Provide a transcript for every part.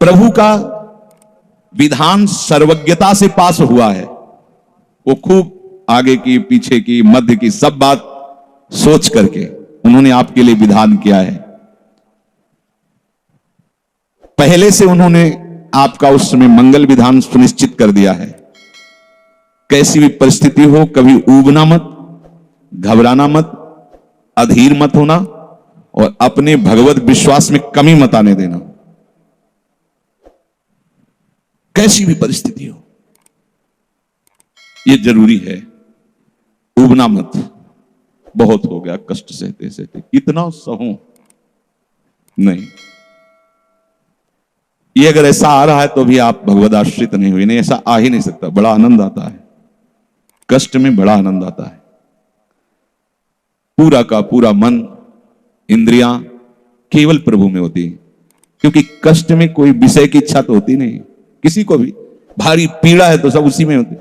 प्रभु का विधान सर्वज्ञता से पास हुआ है। वो खूब आगे की, पीछे की, मध्य की सब बात सोच करके उन्होंने आपके लिए विधान किया है। पहले से उन्होंने आपका उस समय मंगल विधान सुनिश्चित कर दिया है। कैसी भी परिस्थिति हो, कभी ऊबना मत, घबराना मत, अधीर मत होना और अपने भगवत विश्वास में कमी मत आने देना। कैसी भी परिस्थिति हो, यह जरूरी है। ऊबना मत, बहुत हो गया कष्ट सहते सहते, कितना सहूं नहीं। ये अगर ऐसा आ रहा है तो भी आप भगवद आश्रित नहीं हुए। नहीं, ऐसा आ ही नहीं सकता। बड़ा आनंद आता है, कष्ट में बड़ा आनंद आता है। पूरा का पूरा मन, इंद्रियां केवल प्रभु में होती है, क्योंकि कष्ट में कोई विषय की इच्छा तो होती नहीं किसी को भी। भारी पीड़ा है तो सब उसी में होती।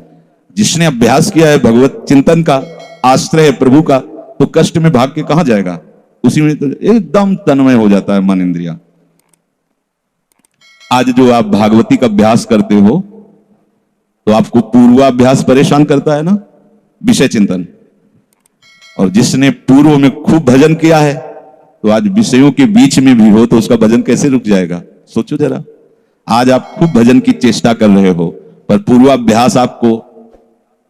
जिसने अभ्यास किया है भगवत चिंतन का, आश्रय है प्रभु का, तो कष्ट में भाग के कहां जाएगा? उसी में तो एकदम तन्मय हो जाता है मन, इंद्रिया। आज जो आप भागवती का अभ्यास करते हो तो आपको पूर्वाभ्यास परेशान करता है ना, विषय चिंतन। और जिसने पूर्व में खूब भजन किया है तो आज विषयों के बीच में भी हो तो उसका भजन कैसे रुक जाएगा? सोचो जरा। आज आप खूब भजन की चेष्टा कर रहे हो पर पूर्वाभ्यास आपको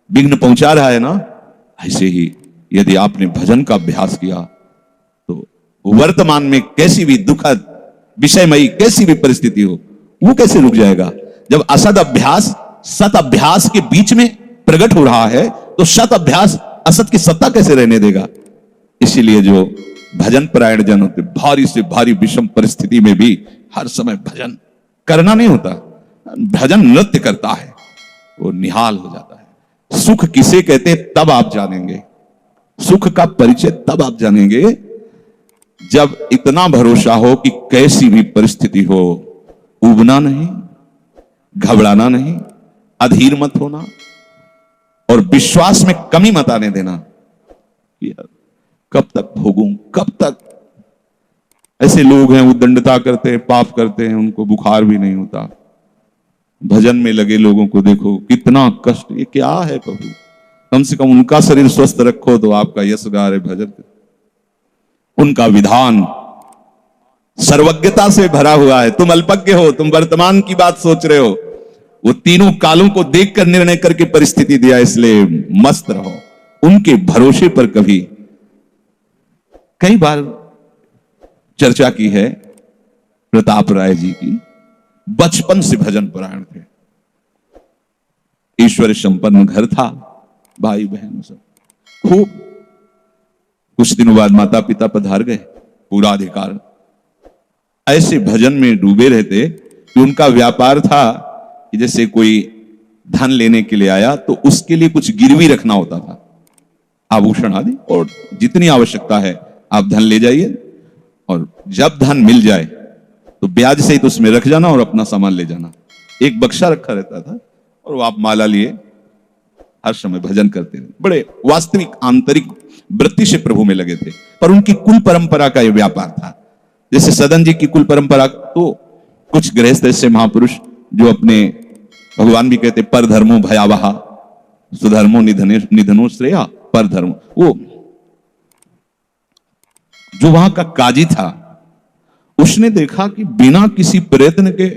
विघ्न पहुंचा रहा है ना। ऐसे ही यदि आपने भजन का अभ्यास किया तो वर्तमान में कैसी भी दुखद विषयमयी कैसी भी परिस्थिति हो, वो कैसे रुक जाएगा? जब असद अभ्यास सत अभ्यास के बीच में प्रकट हो रहा है तो सत अभ्यास असत की सत्ता कैसे रहने देगा? इसीलिए जो भजन परायण जन होते, भारी से भारी विषम परिस्थिति में भी हर समय भजन करना नहीं होता, भजन नृत्य करता है, वो निहाल हो जाता है। सुख किसे कहते हैं तब आप जानेंगे, सुख का परिचय तब आप जानेंगे जब इतना भरोसा हो कि कैसी भी परिस्थिति हो, ऊबना नहीं, घबराना नहीं, अधीर मत होना और विश्वास में कमी मत आने देना। कब तक भोगूं, कब तक? ऐसे लोग हैं उद्दंडता करते हैं, पाप करते हैं, उनको बुखार भी नहीं होता। भजन में लगे लोगों को देखो कितना कष्ट। ये क्या है प्रभु? कम से कम उनका शरीर स्वस्थ रखो तो आपका यशगार है भजन। उनका विधान सर्वज्ञता से भरा हुआ है। तुम अल्पज्ञ हो, तुम वर्तमान की बात सोच रहे हो। वो तीनों कालों को देखकर निर्णय करके परिस्थिति दिया, इसलिए मस्त रहो उनके भरोसे पर। कभी कई बार चर्चा की है प्रताप राय जी की, बचपन से भजन परायण थे, ईश्वर संपन्न घर था, भाई बहन सब खूब। कुछ दिनों बाद माता पिता पधार गए, पूरा अधिकार। ऐसे भजन में डूबे रहते कि उनका व्यापार था कि जैसे कोई धन लेने के लिए आया तो उसके लिए कुछ गिरवी रखना होता था, आभूषण आदि, और जितनी आवश्यकता है आप धन ले जाइए और जब धन मिल जाए तो ब्याज सहित तो उसमें रख जाना और अपना सामान ले जाना। एक बक्सा रखा रहता था और वो आप माला लिए हर समय भजन करते थे। बड़े वास्तविक आंतरिक वृत्ति से प्रभु में लगे थे। पर उनकी कुल परंपरा का यह व्यापार था। जैसे सदन जी की कुल परंपरा, तो कुछ गृहस्थ ऐसे महापुरुष जो अपने, भगवान भी कहते पर धर्मो भयावहा सुधर्मो निधनो श्रेया, पर धर्म। वो जो वहां का काजी था उसने देखा कि बिना किसी प्रयत्न के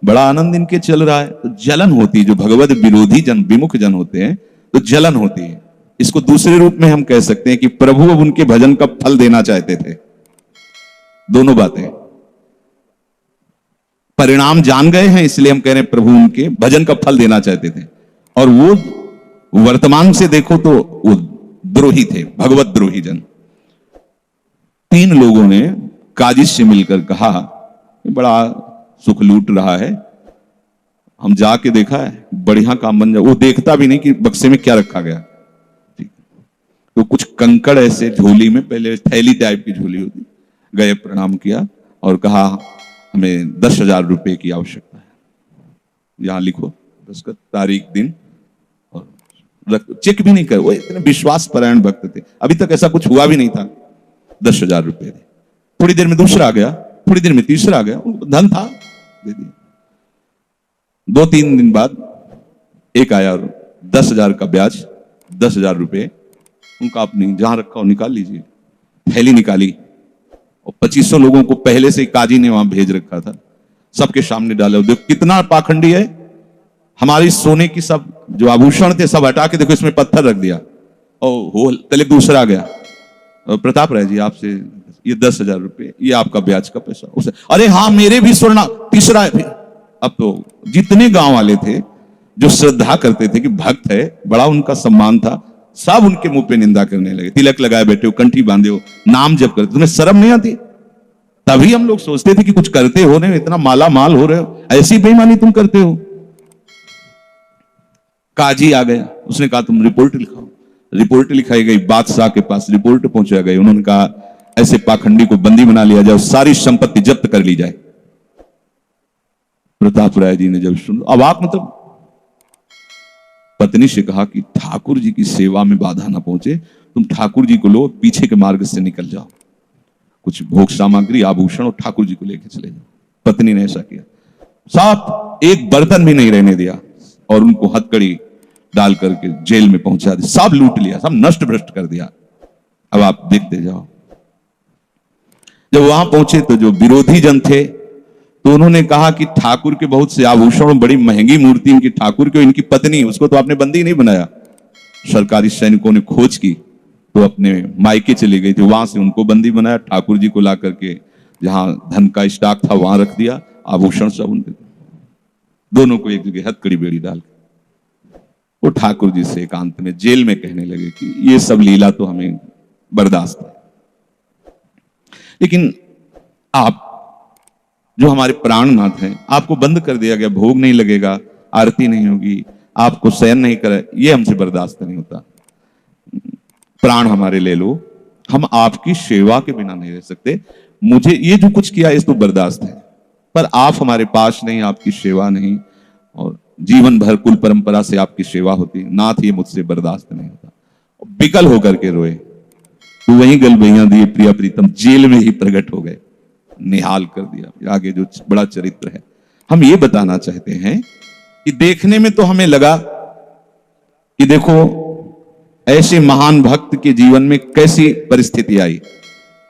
बड़ा आनंद इनके चल रहा है, तो जलन होती है। जो भगवत विरोधी जन, विमुख जन होते हैं तो जलन होती है। इसको दूसरे रूप में हम कह सकते हैं कि प्रभु अब उनके भजन का फल देना चाहते थे। दोनों बातें, परिणाम जान गए हैं इसलिए हम कह रहे हैं प्रभु उनके भजन का फल देना चाहते थे। और वो वर्तमान से देखो तो वो द्रोही थे, भगवत द्रोही जन। 3 लोगों ने काजी से मिलकर कहा बड़ा सुख लूट रहा है, हम जाके देखा है बढ़िया काम बन जाए। वो देखता भी नहीं कि बक्से में क्या रखा गया। ठीक, तो कुछ कंकड़ ऐसे झोली में, पहले थैली टाइप की झोली होती, गए प्रणाम किया और कहा हमें 10,000 रुपए की आवश्यकता है, यहां लिखो दस्तखत, तारीख, दिन, और चेक भी नहीं कर। वो इतने विश्वास परायण भक्त थे, अभी तक ऐसा कुछ हुआ भी नहीं था। 10,000 रुपए दे। थोड़ी देर में दूसरा आ गया, थोड़ी देर में तीसरा आ गया, धन था, दे दिया। 2-3 दिन बाद एक आया और 10,000 का ब्याज, 10,000 रुपए उनका, अपनी जहां रखा हो निकाल लीजिए। थैली निकाली और 2500 लोगों को पहले से काजी ने वहां भेज रखा था, सबके सामने डाला। देखो कितना पाखंडी है, हमारी सोने की सब जो आभूषण थे सब हटा के देखो इसमें पत्थर रख दिया और वो तले दूसरा गया। और प्रताप राय जी आपसे ये 10,000 रुपए, ये आपका ब्याज का पैसा। उसे अरे हाँ मेरे भी स्वर्ण, तीसरा है फिर। अब तो जितने गांव वाले थे जो श्रद्धा करते थे कि भक्त है, बड़ा उनका सम्मान था, सब उनके मुंह पे निंदा करने लगे। तिलक लगाए बैठे हो, कंठी बांधे हो, नाम जप करते, तुम्हें शर्म नहीं आती? तभी हम लोग सोचते थे कि कुछ करते हो नहीं, इतना माला माल हो रहे हो, ऐसी बेईमानी तुम करते हो। काजी आ गया, उसने कहा तुम रिपोर्ट लिखाओ। रिपोर्ट लिखाई गई, बादशाह के पास रिपोर्ट पहुंचा गई। उन्होंने कहा ऐसे पाखंडी को बंदी बना लिया जाए, सारी संपत्ति जब्त कर ली जाए। प्रताप राय जी ने जब सुना, अवाक, मतलब पत्नी से कहा कि ठाकुर जी की सेवा में बाधा ना पहुंचे, तुम ठाकुर जी को लो, पीछे के मार्ग से निकल जाओ, कुछ भोग सामग्री आभूषण और ठाकुर जी को लेकर चले जाओ। पत्नी ने ऐसा किया, साफ एक बर्तन भी नहीं रहने दिया और उनको हथकड़ी डाल करके जेल में पहुंचा दिया। सब लूट लिया, सब नष्ट भ्रष्ट कर दिया। अब आप देखते जाओ। जब वहां पहुंचे तो जो विरोधी जन थे तो उन्होंने कहा कि ठाकुर के बहुत से आभूषण, बड़ी महंगी मूर्ति इनकी ठाकुर की, इनकी पत्नी, उसको तो आपने बंदी नहीं बनाया। सरकारी सैनिकों ने खोज की तो अपने मायके चली गई थी, वहां से उनको बंदी बनाया। ठाकुर जी को ला करके जहां धन का स्टॉक था वहां रख दिया, आभूषण सब उनके, दोनों को एक जगह हथकड़ी बेड़ी डाल के वो ठाकुर जी से एकांत में जेल में कहने लगे कि ये सब लीला तो हमें बर्दाश्त है, लेकिन आप जो हमारे प्राणनाथ हैं, आपको बंद कर दिया गया, भोग नहीं लगेगा, आरती नहीं होगी, आपको शयन नहीं करे, ये हमसे बर्दाश्त नहीं होता। प्राण हमारे ले लो, हम आपकी सेवा के बिना नहीं रह सकते। मुझे ये जो कुछ किया इस तो बर्दाश्त है, पर आप हमारे पास नहीं, आपकी सेवा नहीं, और जीवन भर कुल परंपरा से आपकी सेवा होती, नाथ ये मुझसे बर्दाश्त नहीं होता। बिकल होकर के रोए। तो वही गलबैया दिए प्रिया प्रीतम जेल में ही प्रकट हो गए, निहाल कर दिया। आगे जो बड़ा चरित्र है, हम ये बताना चाहते हैं कि देखने में तो हमें लगा कि देखो ऐसे महान भक्त के जीवन में कैसी परिस्थिति आई,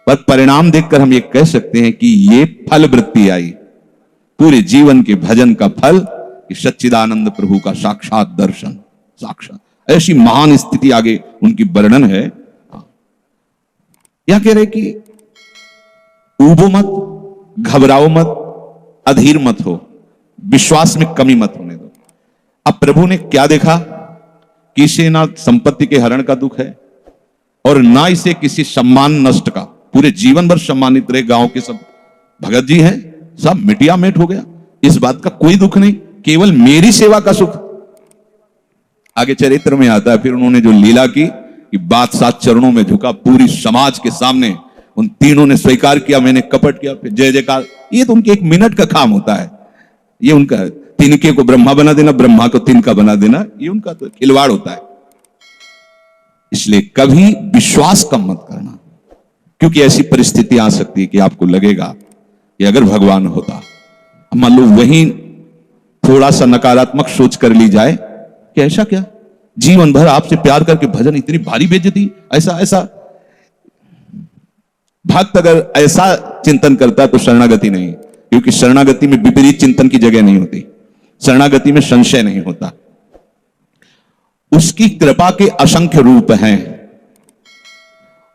पर परिणाम देखकर हम ये कह सकते हैं कि ये फल वृत्ति आई, पूरे जीवन के भजन का फल, कि सच्चिदानंद प्रभु का साक्षात दर्शन, साक्षात ऐसी महान स्थिति आगे उनकी वर्णन है। यह कह रहे कि ऊबो मत, घबराओ मत, अधीर मत हो, विश्वास में कमी मत होने दो। अब प्रभु ने क्या देखा कि इसे ना संपत्ति के हरण का दुख है और ना इसे किसी सम्मान नष्ट का, पूरे जीवन भर सम्मानित रहे, गांव के सब भगत जी हैं, सब मिटिया मेट हो गया, इस बात का कोई दुख नहीं, केवल मेरी सेवा का सुख। आगे चरित्र में आता है फिर उन्होंने जो लीला की कि बादशाह चरणों में झुका, पूरी समाज के सामने उन तीनों ने स्वीकार किया मैंने कपट किया, फिर जय जयकार। ये तो उनके 1 मिनट का काम होता है, ये उनका तिनके को ब्रह्मा बना देना, ब्रह्मा को तिनका बना देना, ये उनका तो खिलवाड़ होता है। इसलिए कभी विश्वास कम मत करना, क्योंकि ऐसी परिस्थिति आ सकती है कि आपको लगेगा कि अगर भगवान होता, मान लो वहीं थोड़ा सा नकारात्मक सोच कर ली जाए कि ऐसा क्या, जीवन भर आपसे प्यार करके भजन, इतनी भारी बेइज्जती, ऐसा ऐसा। भक्त अगर ऐसा चिंतन करता है तो शरणागति नहीं, क्योंकि शरणागति में विपरीत चिंतन की जगह नहीं होती, शरणागति में संशय नहीं होता। उसकी कृपा के असंख्य रूप हैं,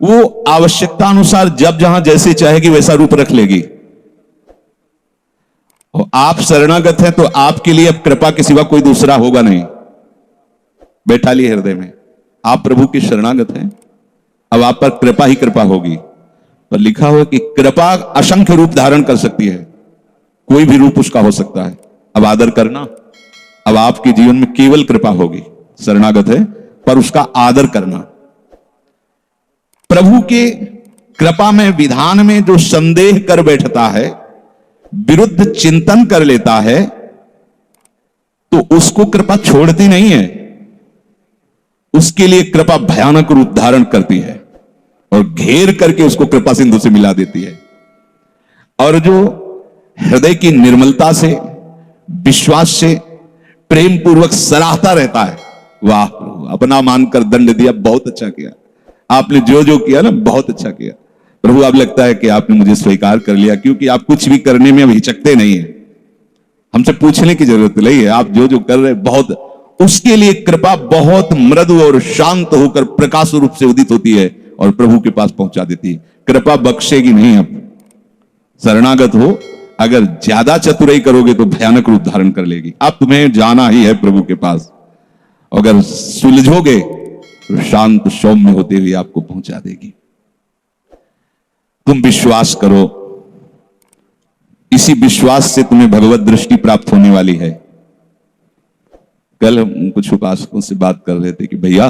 वो आवश्यकता अनुसार जब जहां जैसे चाहेगी वैसा रूप रख लेगी। और आप शरणागत हैं तो आपके लिए अब कृपा के सिवा कोई दूसरा होगा नहीं। बैठा लिए हृदय में, आप प्रभु के शरणागत हैं, अब आप पर कृपा ही कृपा होगी। पर लिखा हुआ कि कृपा असंख्य रूप धारण कर सकती है, कोई भी रूप उसका हो सकता है। अब आदर करना, अब आपके जीवन में केवल कृपा होगी, शरणागत है पर उसका आदर करना। प्रभु के कृपा में, विधान में जो संदेह कर बैठता है, विरुद्ध चिंतन कर लेता है, तो उसको कृपा छोड़ती नहीं है, उसके लिए कृपा भयानक रूप धारण करती है और घेर करके उसको कृपा सिंधु से मिला देती है। और जो हृदय की निर्मलता से, विश्वास से प्रेम पूर्वक सराहता रहता है, वाह प्रभु अपना मानकर दंड दिया, बहुत अच्छा किया, आपने जो जो किया ना बहुत अच्छा किया प्रभु। अब लगता है कि आपने मुझे स्वीकार कर लिया, क्योंकि आप कुछ भी करने में अब हिचकते नहीं है, हमसे पूछने की जरूरत नहीं है, आप जो जो कर रहे बहुत, उसके लिए कृपा बहुत मृदु और शांत होकर प्रकाश रूप से उदित होती है और प्रभु के पास पहुंचा देती है। कृपा बख्शेगी नहीं, अब शरणागत हो, अगर ज्यादा चतुराई करोगे तो भयानक रूप धारण कर लेगी। अब तुम्हें जाना ही है प्रभु के पास, अगर सुलझोगे तो शांत सौम्य होते हुए आपको पहुंचा देगी। तुम विश्वास करो, इसी विश्वास से तुम्हें भगवत दृष्टि प्राप्त होने वाली है। कल हम कुछ उपासकों से बात कर रहे थे कि भैया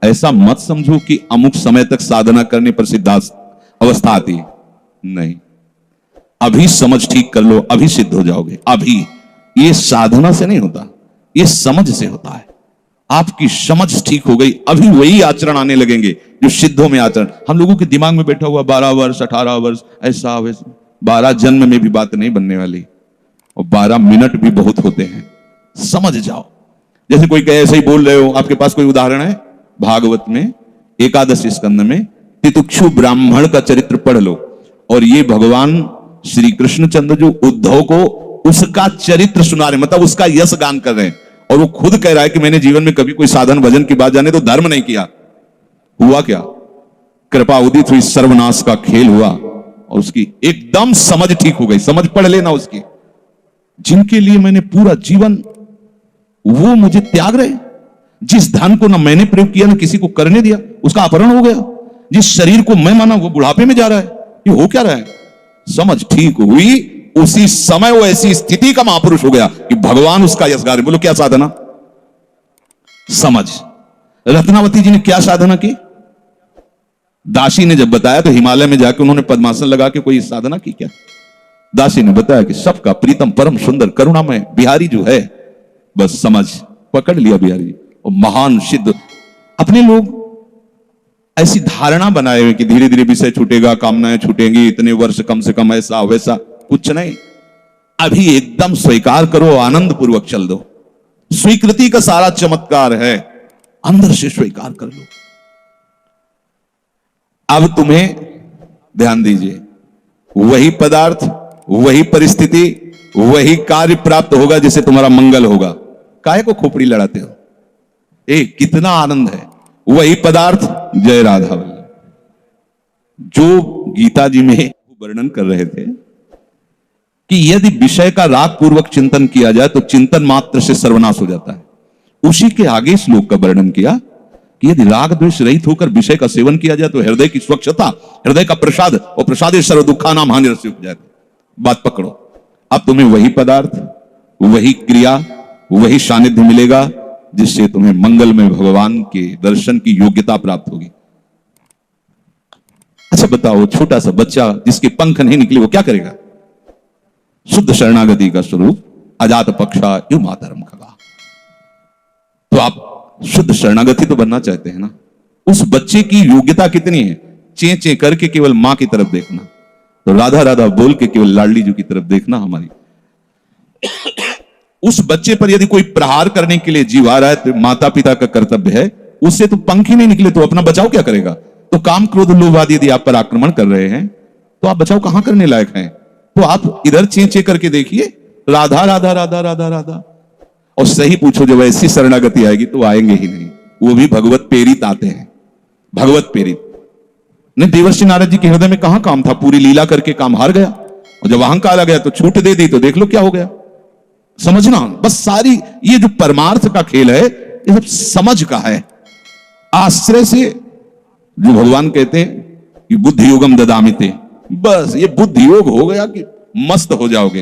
ऐसा मत समझो कि अमुक समय तक साधना करने पर सिद्धार्थ अवस्था आती है, नहीं, अभी समझ ठीक कर लो, अभी सिद्ध हो जाओगे। अभी ये साधना से नहीं होता, ये समझ से होता है। आपकी समझ ठीक हो गई, अभी वही आचरण आने लगेंगे जो सिद्धों में आचरण। हम लोगों के दिमाग में बैठा हुआ 12 वर्ष 18 वर्ष ऐसा वैसा, 12 जन्म में भी बात नहीं बनने वाली, और 12 मिनट भी बहुत होते हैं। समझ जाओ, जैसे कोई कहे ऐसे ही बोल रहे हो, आपके पास कोई उदाहरण है? भागवत में 11 स्कंद में तितिक्षु ब्राह्मण का चरित्र पढ़ लो, और ये भगवान श्री कृष्णचंद्र जो उद्धव को उसका चरित्र सुना रहे, मतलब उसका यश गान कर रहे हैं, और वो खुद कह रहा है कि मैंने जीवन में कभी कोई साधन भजन की बात जाने तो धर्म नहीं किया। हुआ क्या? कृपा उदित हुई, सर्वनाश का खेल हुआ, और उसकी एकदम समझ ठीक हो गई। समझ पढ़ लेना उसकी, जिनके लिए मैंने पूरा जीवन, वो मुझे त्याग रहे, जिस धन को ना मैंने प्रयोग किया ना किसी को करने दिया, उसका अपहरण हो गया। जिस शरीर को मैं माना वो बुढ़ापे में जा रहा है, ये हो क्या रहा है? समझ ठीक हुई, उसी समय वो ऐसी स्थिति का महापुरुष हो गया कि भगवान उसका यश गा रहे। बोलो क्या साधना? समझ। रत्नावती जी ने क्या साधना की? दासी ने जब बताया तो हिमालय में जाकर उन्होंने पद्मासन लगा के कोई साधना की क्या? दासी ने बताया कि सबका प्रीतम परम सुंदर करुणामय बिहारी जो है, बस समझ पकड़ लिया बिहारी, और महान सिद्ध। अपने लोग ऐसी धारणा बनाए हुए कि धीरे धीरे विषय छूटेगा, कामनाएं छूटेंगी, इतने वर्ष कम से कम, ऐसा वैसा, कुछ नहीं। अभी एकदम स्वीकार करो, आनंद पूर्वक चल दो। स्वीकृति का सारा चमत्कार है, अंदर से स्वीकार कर लो। अब तुम्हें ध्यान दीजिए, वही पदार्थ, वही परिस्थिति, वही कार्य प्राप्त होगा जिससे तुम्हारा मंगल होगा। काहे को खोपड़ी लड़ाते हो? कितना आनंद है। वही पदार्थ, जय राधा वल्लभ, जो गीता जी में वर्णन कर रहे थे कि यदि विषय का राग पूर्वक चिंतन किया जाए तो चिंतन मात्र से सर्वनाश हो जाता है। उसी के आगे श्लोक का वर्णन किया कि यदि राग द्वेष रहित होकर विषय का सेवन किया जाए तो हृदय की स्वच्छता, हृदय का प्रसाद, और प्रसादे सर्व दुखा नाम हानि रस्य उपजायते। बात पकड़ो, अब तुम्हें वही पदार्थ, वही क्रिया, वही सानिध्य मिलेगा जिससे तुम्हें मंगल में भगवान के दर्शन की योग्यता प्राप्त होगी। अच्छा बताओ, छोटा सा बच्चा जिसके पंख नहीं निकले वो क्या करेगा? शुद्ध शरणागति का स्वरूप अजात पक्षा यु मातरम खगा। तो आप शुद्ध शरणागति तो बनना चाहते हैं ना? उस बच्चे की योग्यता कितनी है? चे चे करके केवल मां की तरफ देखना, तो राधा राधा बोल के केवल लाडली जी की तरफ देखना हमारी। उस बच्चे पर यदि कोई प्रहार करने के लिए जीव आ रहा है तो माता पिता का कर्तव्य है, उससे तो पंख ही नहीं निकले तो अपना बचाव क्या करेगा? तो काम क्रोध लोभ आदि यदि आप पर आक्रमण कर रहे हैं तो आप बचाव कहां करने लायक हैं? तो आप इधर चे चे करके देखिए, राधा राधा राधा राधा राधा, और सही पूछो जब ऐसी शरणागति आएगी तो आएंगे ही नहीं। वो भी भगवत प्रेरित आते हैं, भगवत प्रेरित। नहीं, देवर्षि नारद जी के हृदय में कहां काम था? पूरी लीला करके काम हार गया, और जब अहंकार आ गया तो छूट दे दी, तो देख लो क्या हो गया। समझना बस, सारी ये जो परमार्थ का खेल है ये सब समझ का है। आश्रय से जो भगवान कहते हैं कि बुद्धि योगम ददामिते, बस ये बुद्धि योग हो गया कि मस्त हो जाओगे।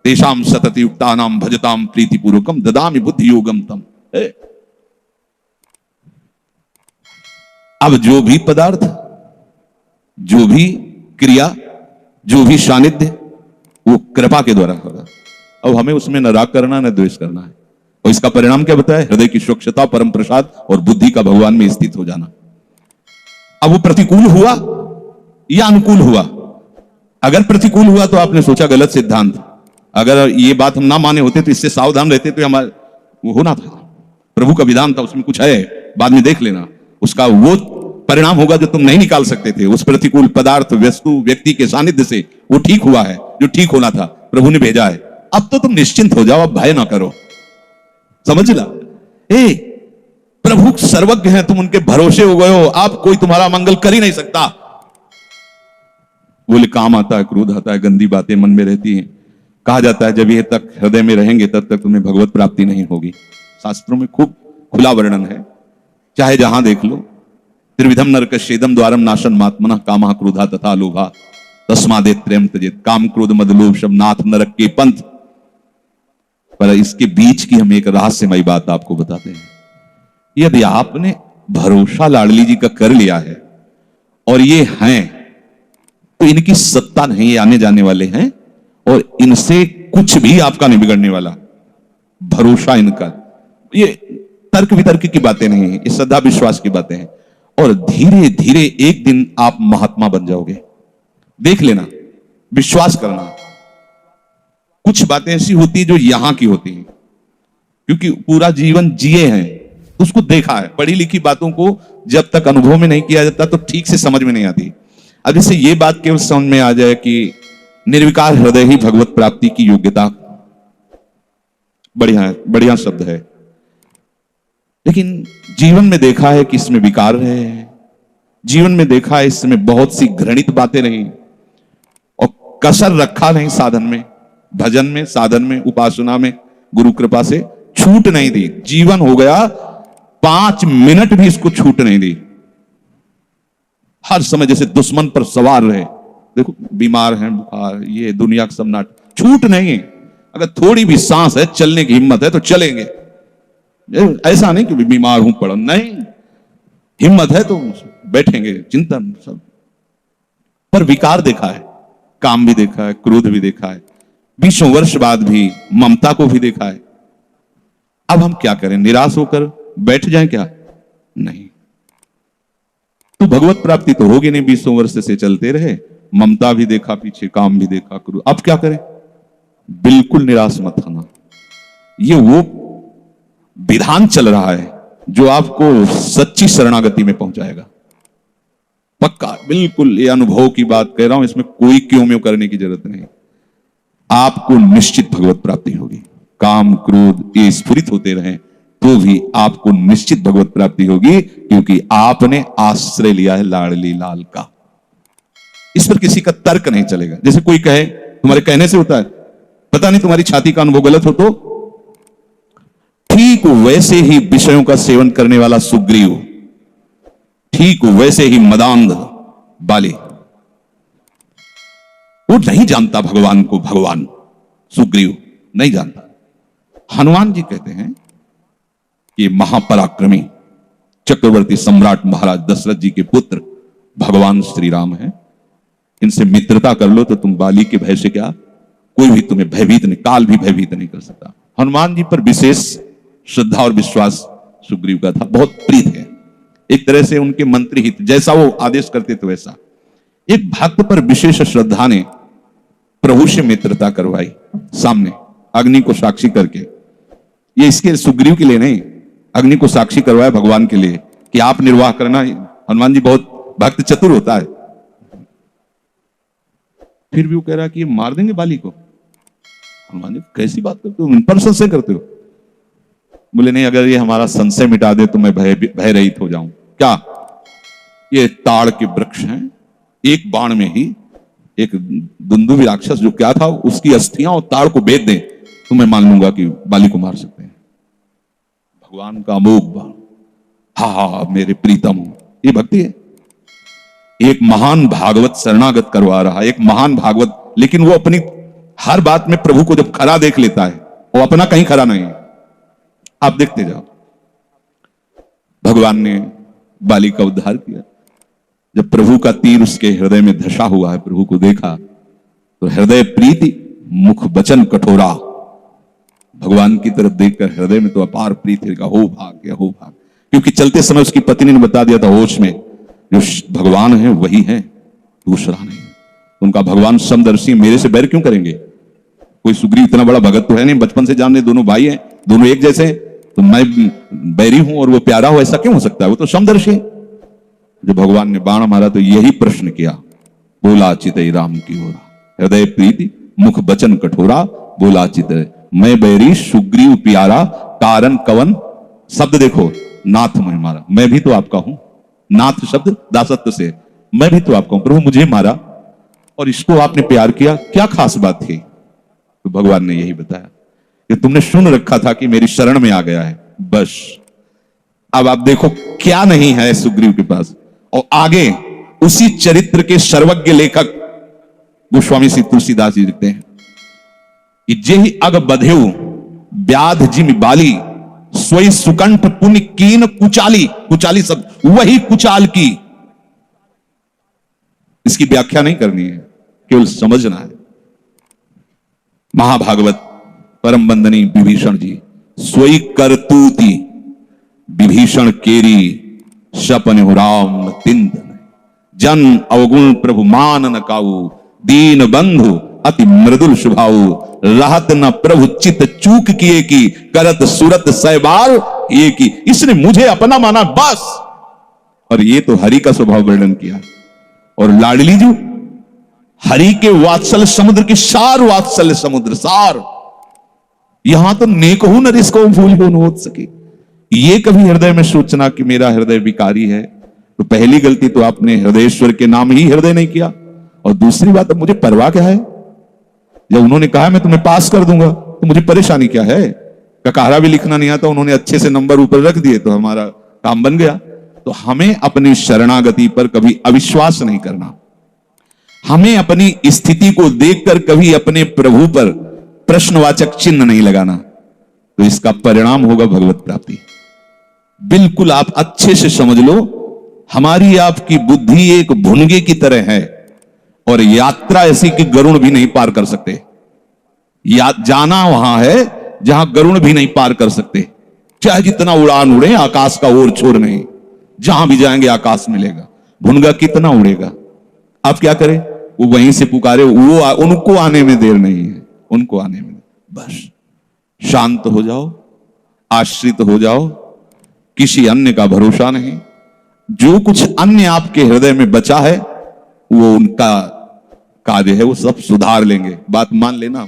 तेषाम सतति युक्तानाम भजताम प्रीति पूर्वकम ददामि बुद्धि योगम तम। अब जो भी पदार्थ, जो भी क्रिया, जो भी सानिध्य, वो कृपा के द्वारा होगा। अब हमें उसमें न राग करना न द्वेष करना है, और इसका परिणाम क्या बताया? हृदय की स्वच्छता, परम प्रसाद और बुद्धि का भगवान में स्थित हो जाना। अब वो प्रतिकूल हुआ या अनुकूल हुआ, अगर प्रतिकूल हुआ तो आपने सोचा गलत सिद्धांत, अगर ये बात हम ना माने होते तो इससे सावधान रहते तो हमारा वो होना था। प्रभु का विधान था, उसमें कुछ है, बाद में देख लेना, उसका वो परिणाम होगा जो तुम नहीं निकाल सकते थे। उस प्रतिकूल पदार्थ, वस्तु, व्यक्ति के सानिध्य से वो ठीक हुआ है जो ठीक होना था, प्रभु ने भेजा है। अब तो तुम निश्चिंत हो जाओ, अब भय ना करो। समझ ला, प्रभु सर्वज्ञ हैं, तुम उनके भरोसे हो गए हो, आप कोई तुम्हारा मंगल कर ही नहीं सकता। बोले काम आता है, क्रोध आता है, गंदी बातें मन में रहती हैं। कहा जाता है जब ये तक हृदय में रहेंगे तब तक तुम्हें भगवत प्राप्ति नहीं होगी। शास्त्रों में खूब खुला वर्णन है, चाहे जहां देख लो। त्रिविधम नरकस्येदम द्वारम नाशन मात्मना कामा क्रोधा तथा लोभा तस्मादेव त्रयम त्यजेत। काम क्रोध मद लोभ सब नाथ नरक के पंथ। पर इसके बीच की हम एक रहस्यमयी बात आपको बताते हैं। यदि आपने भरोसा लाडली जी का कर लिया है और ये हैं, तो इनकी सत्ता नहीं, ये आने जाने वाले हैं और इनसे कुछ भी आपका नहीं बिगड़ने वाला। भरोसा इनका, ये तर्क वितर्क की बातें नहीं है, ये श्रद्धा विश्वास की बातें हैं। और धीरे धीरे एक दिन आप महात्मा बन जाओगे। देख लेना, विश्वास करना। कुछ बातें ऐसी होती है जो यहां की होती हैं, क्योंकि पूरा जीवन जिए हैं, उसको देखा है। पढ़ी लिखी बातों को जब तक अनुभव में नहीं किया जाता तो ठीक से समझ में नहीं आती। अब जैसे ये बात केवल समझ में आ जाए कि निर्विकार हृदय ही भगवत प्राप्ति की योग्यता, बढ़िया है, बढ़िया शब्द है। लेकिन जीवन में देखा है कि इसमें विकार रहे, जीवन में देखा है इसमें बहुत सी घृणित बातें रही और कसर रखा नहीं साधन में, भजन में, साधन में, उपासना में, गुरु कृपा से छूट नहीं दी। जीवन हो गया 5 मिनट भी इसको छूट नहीं दी। हर समय जैसे दुश्मन पर सवार रहे। देखो बीमार हैं, बुखार, ये दुनिया का सब नाट, छूट नहीं। अगर थोड़ी भी सांस है, चलने की हिम्मत है तो चलेंगे। ऐसा नहीं कि बीमार हूं पड़ा, नहीं, हिम्मत है तो बैठेंगे, चिंतन सब। पर विकार देखा है, काम भी देखा है, क्रोध भी देखा है, 20 वर्ष बाद भी ममता को भी देखा है। अब हम क्या करें? निराश होकर बैठ जाएं क्या? नहीं। तो भगवत प्राप्ति तो होगी नहीं। 20 वर्ष से चलते रहे, ममता भी देखा पीछे, काम भी देखा, क्रोध। अब क्या करें? बिल्कुल निराश मत होना। ये वो विधान चल रहा है जो आपको सच्ची शरणागति में पहुंचाएगा, पक्का, बिल्कुल। ये अनुभव की बात कह रहा हूं, इसमें कोई क्यों में करने की जरूरत नहीं। आपको निश्चित भगवत प्राप्ति होगी। काम क्रोध ये स्फुरित होते रहें तो भी आपको निश्चित भगवत प्राप्ति होगी, क्योंकि आपने आश्रय लिया है लाडली लाल का। इस पर किसी का तर्क नहीं चलेगा। जैसे कोई कहे, तुम्हारे कहने से होता है, पता नहीं तुम्हारी छाती का अनुभव गलत हो, तो ठीक वैसे ही विषयों का सेवन करने वाला सुग्रीव, ठीक वैसे ही मदांध बाली, वो नहीं जानता भगवान को। भगवान सुग्रीव नहीं जानता। हनुमान जी कहते हैं ये महापराक्रमी चक्रवर्ती सम्राट महाराज दशरथ जी के पुत्र भगवान श्री राम हैं। इनसे मित्रता कर लो तो तुम बाली के भय से क्या, कोई भी तुम्हें भयभीत नहीं, काल भी भयभीत नहीं कर सकता। हनुमान जी पर विशेष श्रद्धा और विश्वास सुग्रीव का था, बहुत प्रीत है। एक तरह से उनके मंत्री हित, जैसा वो आदेश करते थे वैसा। एक भक्त पर विशेष श्रद्धा ने प्रभु से मित्रता करवाई, सामने अग्नि को साक्षी करके। ये इसके सुग्रीव के लिए नहीं, अग्नि को साक्षी करवाया भगवान के लिए कि आप निर्वाह करना। हनुमान जी बहुत भक्त चतुर होता है। फिर भी वो कह रहा कि ये मार देंगे बाली को। हनुमान जी कैसी बात करते हो, इन पर संशय करते हो? बोले नहीं, अगर ये हमारा संशय मिटा दे तो मैं भय रहित हो जाऊं। क्या? ये ताड़ के वृक्ष हैं, एक बाण में ही एक दुंदुभि राक्षस जो क्या था उसकी अस्थियां और ताड़ को बेच दे तो मैं मान लूंगा कि बाली को मार सकते हैं। भगवान का अमोघ बाण, हा मेरे प्रीतम, ये भक्ति है। एक महान भागवत शरणागत करवा रहा, एक महान भागवत, लेकिन वो अपनी हर बात में प्रभु को जब खरा देख लेता है, वो अपना कहीं खरा नहीं है। आप देखते जाओ, भगवान ने बाली का उद्धार किया। जब प्रभु का तीर उसके हृदय में धसा हुआ है, प्रभु को देखा तो हृदय प्रीति, मुख वचन कठोरा। भगवान की तरफ देखकर हृदय में तो अपार प्रीति का हो भाग्य, हो भाग्य। क्योंकि चलते समय उसकी पत्नी ने बता दिया था होश में, जो भगवान है वही है, दूसरा नहीं। उनका भगवान समदर्शी मेरे से बैर क्यों करेंगे? कोई सुग्रीव इतना बड़ा भगत तो है नहीं, बचपन से जानने, दोनों भाई हैं, दोनों एक जैसे हैं, तो मैं बैरी हूं और वो प्यारा हो, ऐसा क्यों हो सकता है? वो तो समदर्शी है। जो भगवान ने बाण मारा तो यही प्रश्न किया, बोला चितई राम की ओरा, हृदय प्रीति मुख बचन कठोरा, बोला चितई मैं बैरी सुग्रीव प्यारा, कारण कवन शब्द देखो, नाथ मैं मारा, मैं भी तो आपका हूं, नाथ शब्द दासत्व से, मैं भी तो आपका हूं, प्रभु मुझे मारा और इसको आपने प्यार किया, क्या खास बात थी? तो भगवान ने यही बताया कि तुमने सुन रखा था कि मेरी शरण में आ गया है, बस। अब आप देखो क्या नहीं है सुग्रीव के पास। और आगे उसी चरित्र के सर्वज्ञ लेखक गोस्वामी श्री तुलसीदास जी लिखते हैं कि जेहि अग बधेउ व्याध जिम बाली, सोई सुकंठ पुण्य कीन कुचाली, कुचाली सब वही कुचाल की। इसकी व्याख्या नहीं करनी है, केवल समझना है। महाभागवत परम बंदनी विभीषण जी, सोई करतूती विभीषण केरी, सपन राम तिंदन, जन अवगुण प्रभु मान न काऊ, दीन बंधु अति मृदुल स्वभाव, रहत न प्रभु चित चूक किए की, करत सुरत सैबाल ये की। इसने मुझे अपना माना बस। और ये तो हरि का स्वभाव वर्णन किया। और लाडली जी हरि के वात्सल्य समुद्र की सार, वात्सल्य समुद्र सार। यहां तो नेक हूं न रिसको भूल हो न हो सके। ये कभी हृदय में सोचना कि मेरा हृदय विकारी है, तो पहली गलती तो आपने हृदयेश्वर के नाम ही हृदय नहीं किया। और दूसरी बात, अब मुझे परवाह क्या है? जब उन्होंने कहा मैं तुम्हें पास कर दूंगा तो मुझे परेशानी क्या है? ककारा भी लिखना नहीं आता, उन्होंने अच्छे से नंबर ऊपर रख दिए तो हमारा काम बन गया। तो हमें अपनी शरणागति पर कभी अविश्वास नहीं करना, हमें अपनी स्थिति को देखकर कभी अपने प्रभु पर प्रश्नवाचक चिन्ह नहीं लगाना, तो इसका परिणाम होगा भगवत प्राप्ति। बिल्कुल आप अच्छे से समझ लो, हमारी आपकी बुद्धि एक भुनगे की तरह है और यात्रा ऐसी कि गरुड़ भी नहीं पार कर सकते। जाना वहां है जहां गरुड़ भी नहीं पार कर सकते, चाहे जितना उड़ान उड़े, आकाश का ओर छोर नहीं, जहां भी जाएंगे आकाश मिलेगा। भुनगा कितना उड़ेगा? आप क्या करें? वो वहीं से पुकारे, वो उनको आने में देर नहीं है, उनको आने में बस। शांत हो जाओ, आश्रित हो जाओ, किसी अन्य का भरोसा नहीं। जो कुछ अन्य आपके हृदय में बचा है वो उनका कार्य है, वो सब सुधार लेंगे। बात मान लेना।